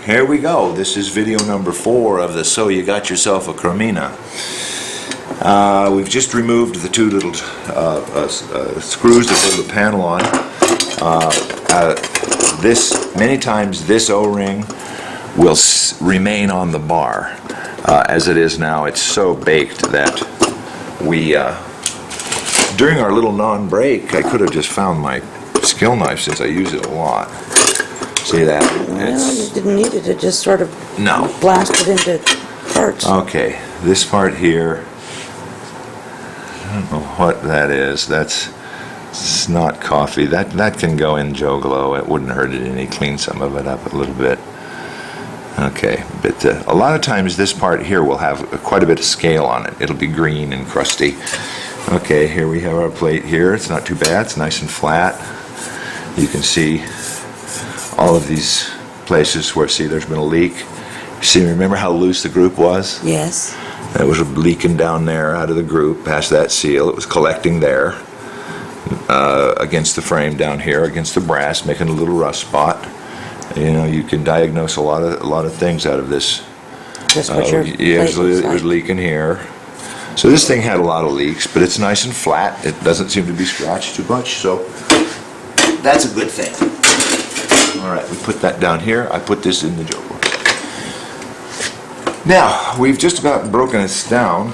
here we go. This is video number 4 of the So You Got Yourself a Cremina. We've just removed the 2 little screws that hold the panel on. Many times this O-ring will remain on the bar. As it is now, it's so baked that we, during our little non-break, I could have just found my skill knife since I use it a lot. See that? Well, you didn't need it. It just sort of No. blasted into parts. Okay, this part here, I don't know what that is. It's not coffee. That can go in Joe Glow. It wouldn't hurt it any. Clean some of it up a little bit. Okay, but a lot of times this part here will have quite a bit of scale on it. It'll be green and crusty. Okay, here we have our plate here. It's not too bad. It's nice and flat. You can see all of these places where, see, there's been a leak. See, remember how loose the group was? Yes. It was leaking down there out of the group past that seal. It was collecting there against the frame down here, against the brass, making a little rust spot. You know, you can diagnose a lot of things out of this. That's what your Yeah, plate so looks it was like. leaking here. So this thing had a lot of leaks, but it's nice and flat. It doesn't seem to be scratched too much, so that's a good thing. All right, we put that down here. I put this in the joke. Now, we've just about broken this down.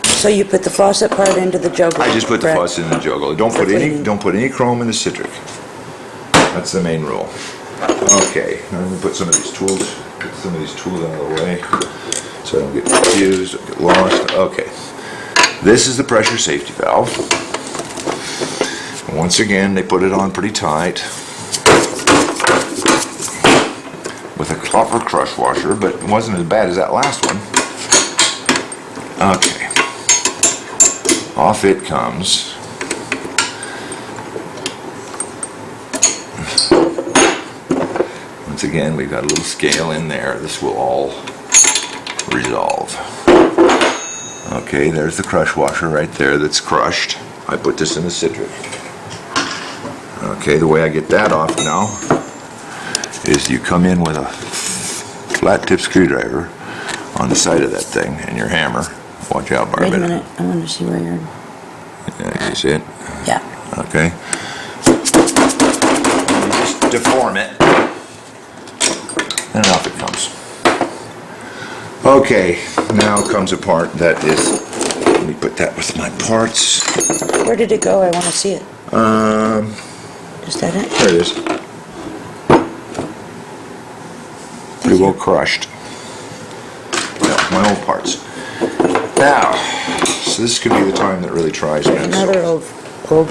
So you put the faucet part into the jug. I just put the correct? faucet in the juggle. Don't put any chrome in the citric. That's the main rule. Okay, now let me put some of these tools out of the way so I don't get confused, don't get lost. Okay, this is the pressure safety valve. Once again, they put it on pretty tight with a copper crush washer, but it wasn't as bad as that last one. Okay, off it comes. Once again, we've got a little scale in there. This will all resolve. Okay, there's the crush washer right there that's crushed. I put this in the citric. Okay, the way I get that off now is you come in with a flat tip screwdriver on the side of that thing and your hammer. Watch out, Barbara. Wait a minute. I want to see where you're... Yeah, you see it? Yeah. Okay. You just deform it. And off it comes. Okay, now comes a part that is, let me put that with my parts. Where did it go? I want to see it. Is that it? There it is. Pretty well crushed. Yeah, my old parts. Now, so this could be the time that really tries me. Another old part.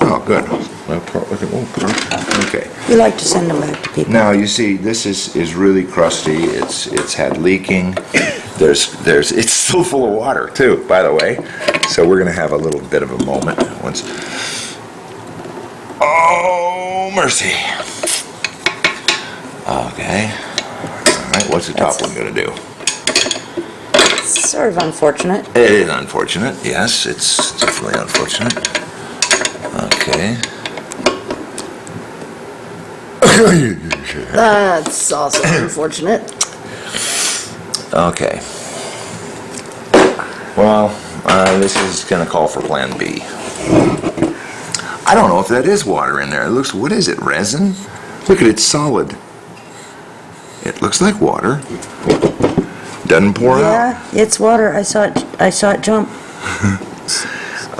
Oh, good. My part with an old part. Okay. You like to send them back to people. Now you see, this is really crusty. It's had leaking. It's still full of water too, by the way. So we're gonna have a little bit of a moment once. Oh mercy. Okay. All right. What's the top one gonna do? It's sort of unfortunate. It is unfortunate. Yes, it's definitely unfortunate. Okay. That's also unfortunate. Okay. Well, this is going to call for Plan B. I don't know if that is water in there. It looks, what is it, resin? Look at it, solid. It looks like water. Doesn't pour out. Yeah, it's water. I saw it jump.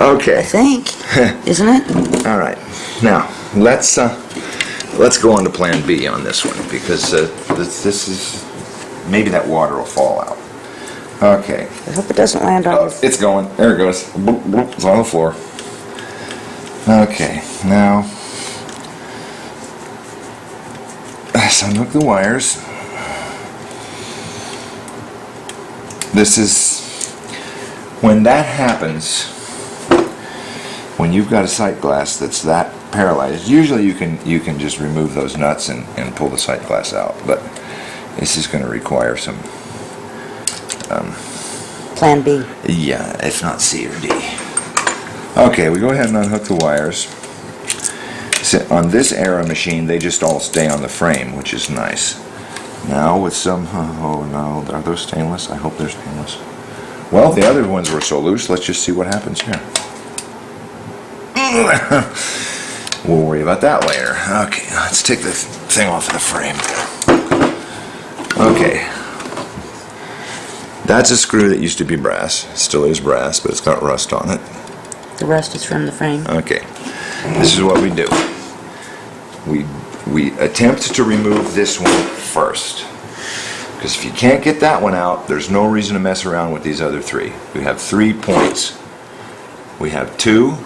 Okay. I think, isn't it? All right. Now, let's go on to Plan B on this one, because this is, maybe that water will fall out. Okay. I hope it doesn't land on your... It's going. There it goes. Bloop, bloop. It's on the floor. Okay. Now, let's unhook the wires. This is, when that happens, when you've got a sight glass that's that paralyzed, usually you can just remove those nuts and pull the sight glass out, but this is going to require some Plan B. yeah, if not C or D. Okay, we go ahead and unhook the wires. So on this era machine, they just all stay on the frame, which is nice. Now with some, oh no, are those stainless? I hope they're stainless. Well, the other ones were so loose, let's just see what happens here. We'll worry about that later. Okay, let's take the thing off of the frame. Okay. That's a screw that used to be brass. It still is brass, but it's got rust on it. The rest is from the frame. Okay. This is what we do. We attempt to remove this one first. Because if you can't get that one out, there's no reason to mess around with these other three. We have 3 points. We have 2,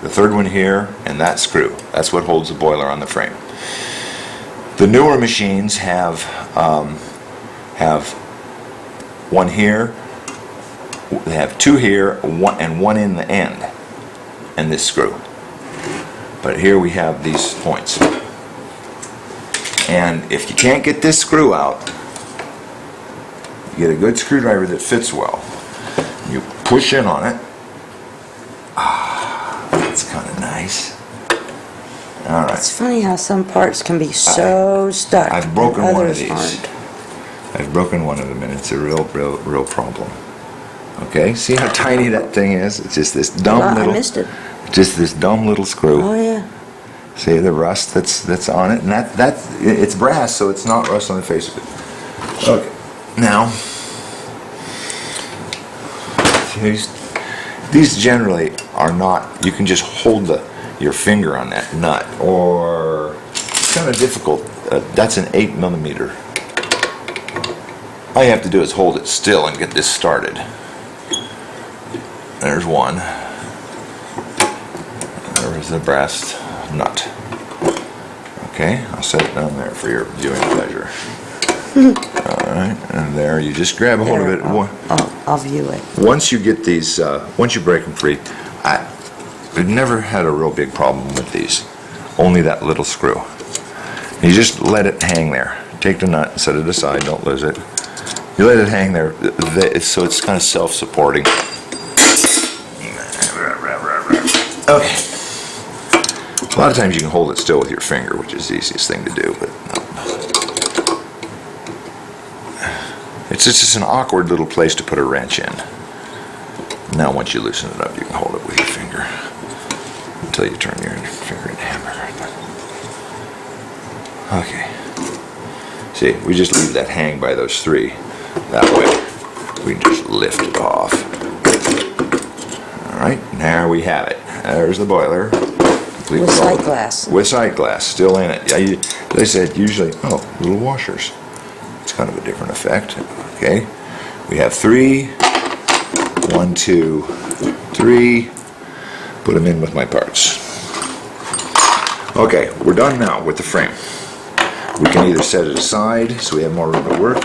the third one here, and that screw. That's what holds the boiler on the frame. The newer machines have one here, they have 2 here, and one in the end, and this screw. But here we have these points. And if you can't get this screw out, you get a good screwdriver that fits well. You push in on it. Ah, that's kind of nice. All right. It's funny how some parts can be so stuck. I've broken and one of others these. aren't. I've broken one of them, and it's a real problem. Okay, see how tiny that thing is? It's just this dumb Well, little. I missed it. Just this dumb little screw. Oh yeah. See the rust that's on it, and it's brass, so it's not rust on the face of it. Okay, now these generally are not. You can just hold your finger on that nut, or it's kind of difficult. That's an 8mm. All you have to do is hold it still and get this started. There's one. There's the brass nut. Okay, I'll set it down there for your viewing pleasure. Alright, and there, you just grab a hold of it. I'll view it. Once you get these, once you break them free, I've never had a real big problem with these. Only that little screw. You just let it hang there. Take the nut and set it aside, don't lose it. You let it hang there, so it's kind of self-supporting. Okay. A lot of times you can hold it still with your finger, which is the easiest thing to do, but no. It's just an awkward little place to put a wrench in. Now once you loosen it up, you can hold it with your finger until you turn your finger into hamburger. Okay. See, we just leave that hang by those 3. That way, we can just lift it off. All right, there we have it. There's the boiler. With sight glass. With sight glass, still in it. They said usually, little washers. It's kind of a different effect. Okay, we have 3. 1, 2, 3. Put them in with my parts. Okay, we're done now with the frame. We can either set it aside so we have more room to work.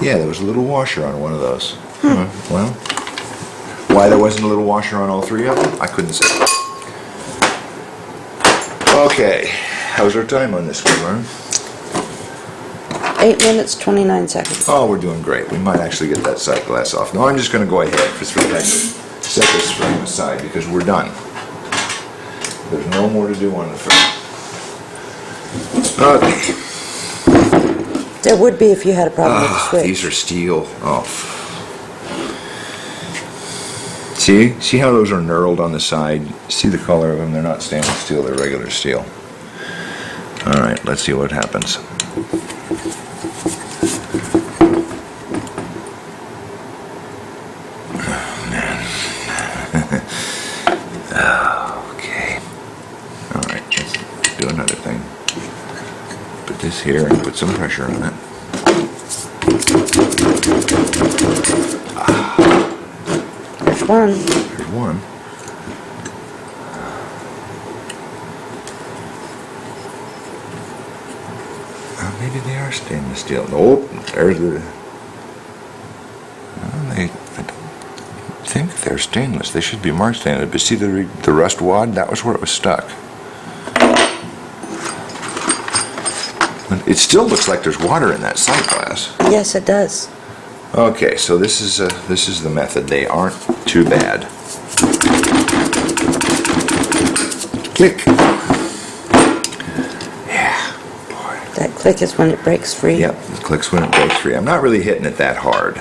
Yeah, there was a little washer on one of those. Well, why there wasn't a little washer on all 3 of them, I couldn't say. Okay, how's our time on this one, Lauren? 8 minutes, 29 seconds. Oh, we're doing great. We might actually get that sight glass off. No, I'm just going to go ahead just for a second. Set this frame aside because we're done. There's no more to do on the frame. Okay. There would be if you had a problem with the switch. These are steel. Oh. See how those are knurled on the side? See the color of them? They're not stainless steel, they're regular steel. Alright, let's see what happens. Oh, man. Okay. Alright, let's do another thing. Put this here and put some pressure on it. There's one. There's one. Maybe they are stainless steel. Nope, there's the... I think they're stainless. They should be marked stainless. But see the rust wad? That was where it was stuck. It still looks like there's water in that sight glass. Yes, it does. Okay, so this is the method. They aren't too bad. Click. Yeah, boy. That click is when it breaks free? Yep, it clicks when it breaks free. I'm not really hitting it that hard.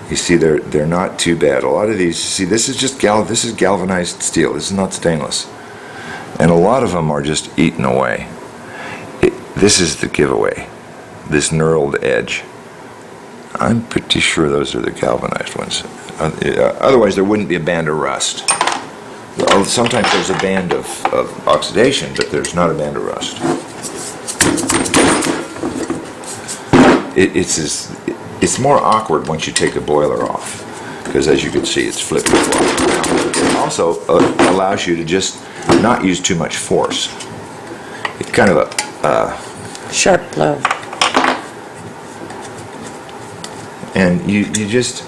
You see, they're not too bad. A lot of these, see, this is just this is galvanized steel. This is not stainless. And a lot of them are just eaten away. This is the giveaway. This knurled edge. I'm pretty sure those are the galvanized ones. Otherwise, there wouldn't be a band of rust. Sometimes there's a band of oxidation, but there's not a band of rust. It's more awkward once you take the boiler off, because as you can see, it's flipped around. It also allows you to just not use too much force. It's kind of a Sharp blow. and you just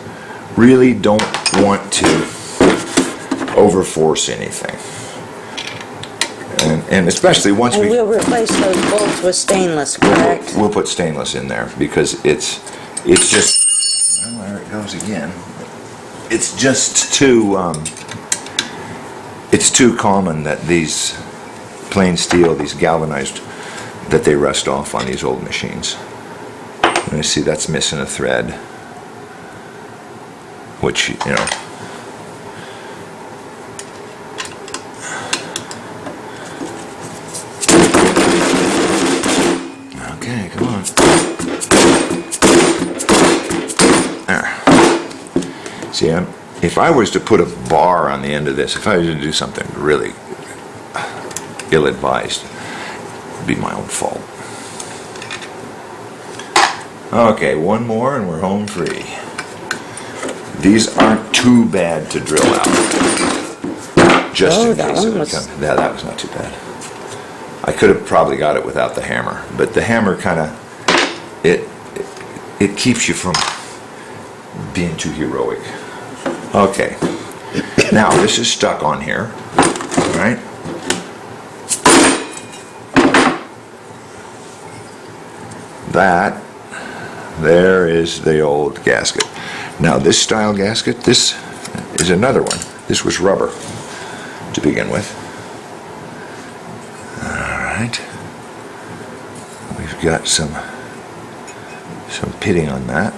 really don't want to overforce anything. And especially once And we'll replace those bolts with stainless, correct? we'll put stainless in there, because it's just, well, there it goes again. It's just too it's too common that these plain steel, these galvanized, that they rust off on these old machines. And you see that's missing a thread, which, you know, okay, come on. There. See, if I was to put a bar on the end of this, if I was to do something really ill-advised, it'd be my own fault. Okay, one more and we're home free. These aren't too bad to drill out. Just in that case one it was- becomes, yeah, that was not too bad. I could have probably got it without the hammer, but the hammer kind of, it keeps you from being too heroic. Okay, now this is stuck on here, all right? There is the old gasket. Now this style gasket, this is another one. This was rubber to begin with. Alright. We've got some pitting on that.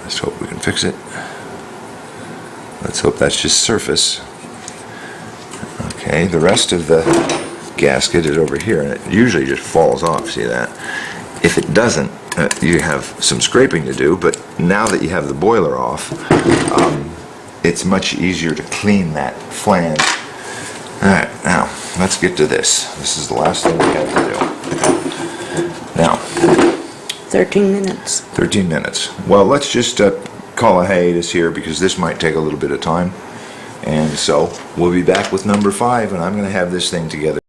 Let's hope we can fix it. Let's hope that's just surface. Okay, the rest of the gasket is over here, and it usually just falls off, see that? If it doesn't, you have some scraping to do, but now that you have the boiler off, it's much easier to clean that flange. Alright, now, let's get to this. This is the last thing we have to do. Now, 13 minutes. 13 minutes. Well, let's just call a hiatus here, because this might take a little bit of time. And so, we'll be back with number 5, and I'm going to have this thing together